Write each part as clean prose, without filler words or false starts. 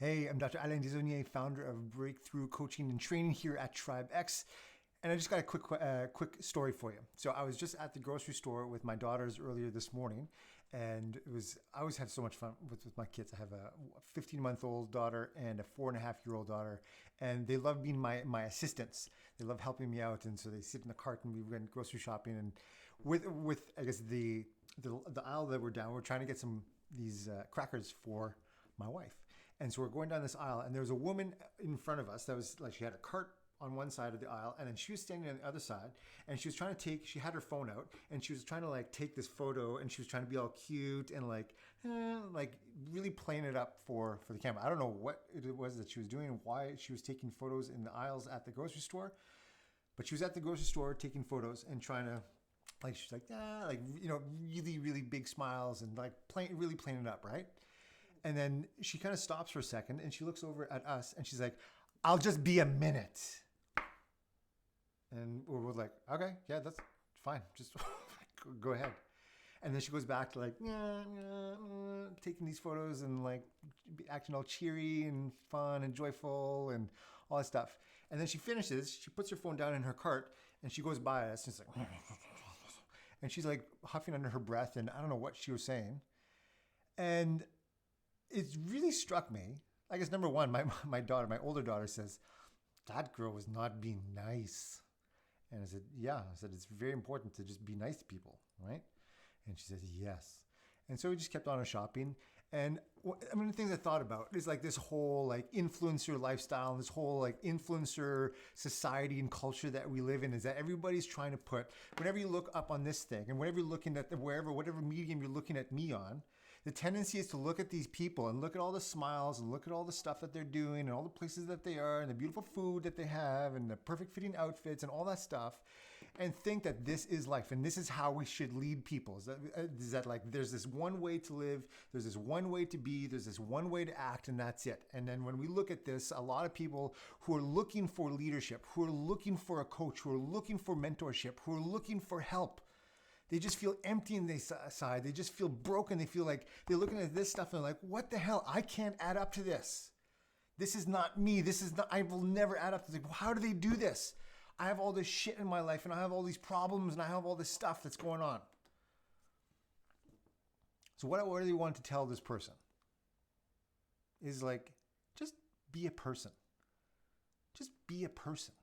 Hey, I'm Dr. Alain Desaulniers, founder of Breakthrough Coaching and Training here at Tribe X. And I just got a quick story for you. So I was just at the grocery store with my daughters earlier this morning, and I always have so much fun with my kids. I have a 15-month-old daughter and a 4.5-year-old daughter, and they love being my assistants. They love helping me out, and so they sit in the cart and we went grocery shopping. And with I guess the aisle that we're down, we're trying to get these crackers for my wife. And so we're going down this aisle, and there was a woman in front of us that was like, she had a cart on one side of the aisle, and then she was standing on the other side, and she was trying to she had her phone out, and she was trying to like take this photo, and she was trying to be all cute and like really playing it up for the camera. I don't know what it was that she was doing and why she was taking photos in the aisles at the grocery store, but she was at the grocery store taking photos and trying to, like, she's like, really, really big smiles and like really playing it up, right? And then she kind of stops for a second and she looks over at us and she's like, "I'll just be a minute." And we're like, "Okay, yeah, that's fine. Just go ahead." And then she goes back to like, taking these photos and like acting all cheery and fun and joyful and all that stuff. And then she finishes, she puts her phone down in her cart and she goes by us and it's like, and she's like huffing under her breath and I don't know what she was saying. And it really struck me. I guess number one, my older daughter says, "That girl was not being nice." And I said, "Yeah." I said, "It's very important to just be nice to people, right?" And she says, "Yes." And so we just kept on our shopping. And the things I thought about is like this whole like influencer lifestyle and this whole like influencer society and culture that we live in is that everybody's trying to put, whenever you look up on this thing and whenever you're looking at whatever medium you're looking at me on, the tendency is to look at these people and look at all the smiles and look at all the stuff that they're doing and all the places that they are and the beautiful food that they have and the perfect fitting outfits and all that stuff and think that this is life and this is how we should lead people. Is that like there's this one way to live, there's this one way to be, there's this one way to act, and that's it. And then when we look at this, a lot of people who are looking for leadership, who are looking for a coach, who are looking for mentorship, who are looking for help, they just feel empty inside. They just feel broken. They feel like they're looking at this stuff and they're like, "What the hell? I can't add up to this. This is not me. I will never add up to this. Like, how do they do this? I have all this shit in my life and I have all these problems and I have all this stuff that's going on." So what I really want to tell this person is like, just be a person. Just be a person.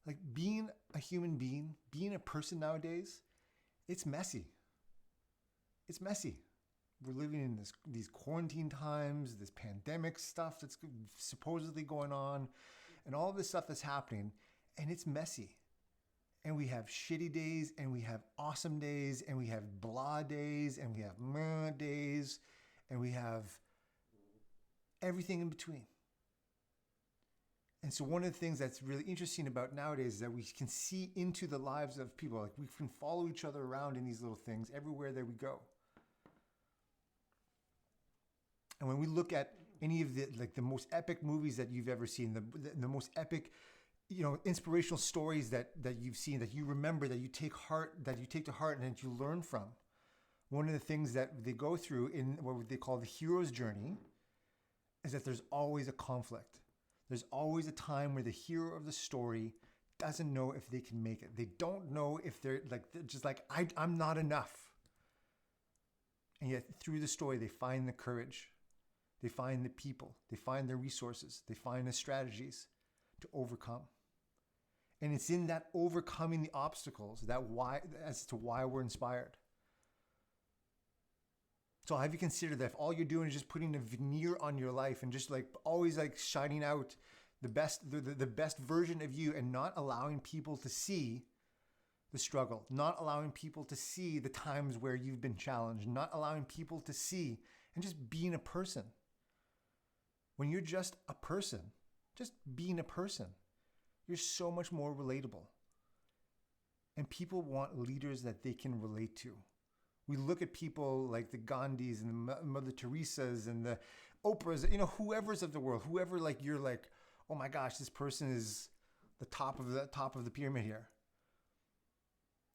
Like being a human being, being a person nowadays, it's messy. It's messy. We're living in these quarantine times, this pandemic stuff that's supposedly going on, and all this stuff that's happening, and it's messy. And we have shitty days, and we have awesome days, and we have blah days, and we have meh days, and we have everything in between. And so one of the things that's really interesting about nowadays is that we can see into the lives of people. Like we can follow each other around in these little things everywhere that we go. And when we look at any of the most epic movies that you've ever seen, the most epic, inspirational stories that you've seen, that you remember, that you take to heart and that you learn from, one of the things that they go through in what they call the hero's journey is that there's always a conflict. There's always a time where the hero of the story doesn't know if they can make it. They don't know if they're just like, I'm not enough. And yet through the story, they find the courage. They find the people. They find the resources. They find the strategies to overcome. And it's in that overcoming the obstacles as to why we're inspired. So have you considered that if all you're doing is just putting a veneer on your life and just like always like shining out the best version of you and not allowing people to see the struggle, not allowing people to see the times where you've been challenged, not allowing people to see and just being a person. When you're just a person, just being a person, you're so much more relatable. And people want leaders that they can relate to. We look at people like the Gandhis and the Mother Teresas and the Oprahs, whoever's of the world, whoever like you're like, "Oh my gosh, this person is the top of the pyramid here."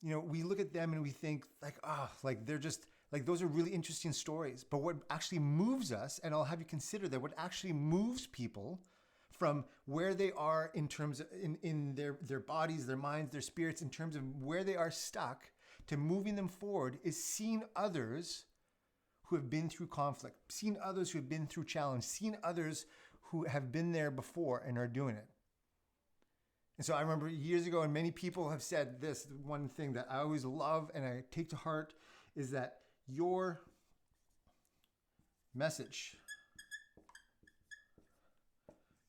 We look at them and we think like, like they're just Like those are really interesting stories. But what actually moves us, and I'll have you consider that, what actually moves people from where they are in terms of in their bodies, their minds, their spirits, in terms of where they are stuck, to moving them forward is seeing others who have been through conflict, seeing others who have been through challenge, seeing others who have been there before and are doing it. And so I remember years ago, and many people have said this, one thing that I always love and I take to heart is that your message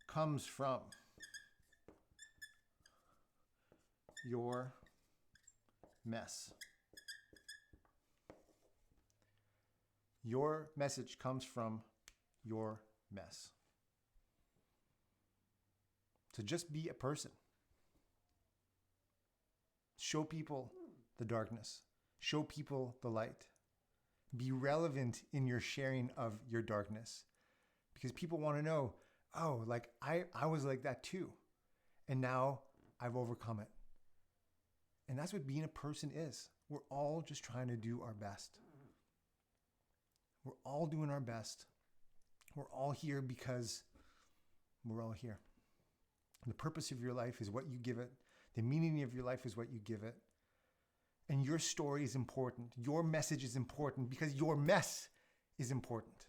comes from your mess. Your message comes from your mess. So just be a person. Show people the darkness. Show people the light. Be relevant in your sharing of your darkness. Because people want to know, oh, like I was like that too. And now I've overcome it. And that's what being a person is. We're all just trying to do our best. We're all doing our best. We're all here because we're all here. The purpose of your life is what you give it. The meaning of your life is what you give it. And your story is important. Your message is important because your mess is important.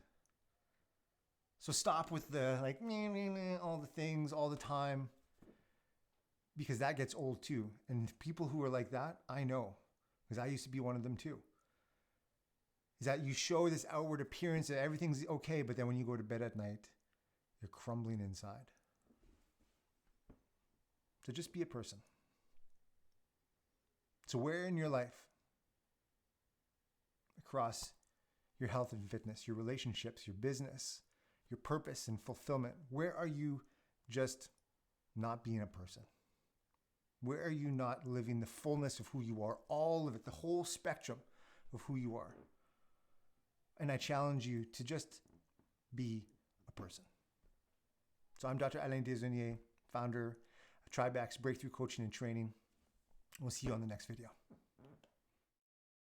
So stop with the like, all the things all the time, because that gets old too. And people who are like that, I know, because I used to be one of them too. Is that you show this outward appearance that everything's okay, but then when you go to bed at night, you're crumbling inside. So just be a person. So where in your life, across your health and fitness, your relationships, your business, your purpose and fulfillment, where are you just not being a person? Where are you not living the fullness of who you are, all of it, the whole spectrum of who you are? And I challenge you to just be a person. So I'm Dr. Alain Desaulniers, founder of TribeX Breakthrough Coaching and Training. We'll see you on the next video.